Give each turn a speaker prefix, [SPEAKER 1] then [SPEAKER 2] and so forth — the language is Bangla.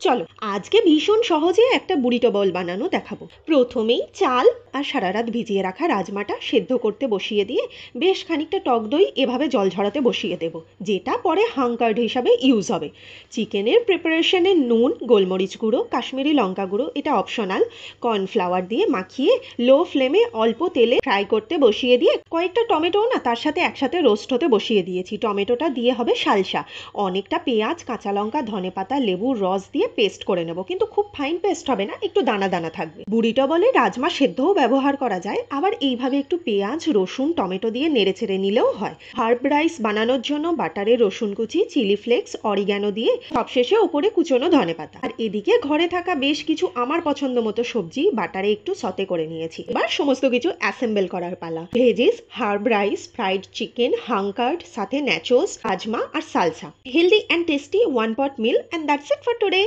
[SPEAKER 1] চলো আজকে ভীষণ সহজে একটা বুরিটো বল বানানো দেখাবো। প্রথমেই চাল আর সারা রাত ভিজিয়ে রাখা রাজমাটা সেদ্ধ করতে বসিয়ে দিয়ে বেশ খানিকটা টক দই এভাবে জল ঝরাতে বসিয়ে দেব, যেটা পরে হাঙ্কার্ড হিসাবে ইউজ হবে। চিকেনের প্রিপারেশনে নুন, গোলমরিচ গুঁড়ো, কাশ্মীরি লঙ্কা গুঁড়ো এটা অপশনাল, কর্নফ্লাওয়ার দিয়ে মাখিয়ে লো ফ্লেমে অল্প তেলে ফ্রাই করতে বসিয়ে দিয়ে কয়েকটা টমেটো না তার সাথে একসাথে রোস্ট হতে বসিয়ে দিয়েছি। টমেটোটা দিয়ে হবে সালসা। অনেকটা পেঁয়াজ, কাঁচা লঙ্কা, ধনেপাতা, লেবুর রস দিয়ে পেস্ট করে নেব, কিন্তু খুব ফাইন পেস্ট হবে না, একটু দানা দানা থাকবে। বুড়িটা বলে রাজমা সেদ্ধও ব্যবহার করা যায়, আবার এইভাবে একটু পেঁয়াজ, রসুন, টমেটো দিয়ে নেড়ে ছেড়ে নিলেও হয়। হার্ব রাইস বানানোর জন্য বাটারে রসুন কুচি, চিলি ফ্লেক্স, অরিগ্যানো দিয়ে সবশেষে ওপরে কুচোনো ধনেপাতা। আর এদিকে ঘরে থাকা বেশ কিছু আমার পছন্দ মতো সবজি বাটারে একটু সতে করে নিয়েছি। এবার সমস্ত কিছু অ্যাসেম্বল করার পালা। Veggies, herb rice, fried chicken, হাঙ্কার্ড, সাথে ন্যাচোস, রাজমা আর salsa. Healthy and tasty one pot meal, and that's it for today.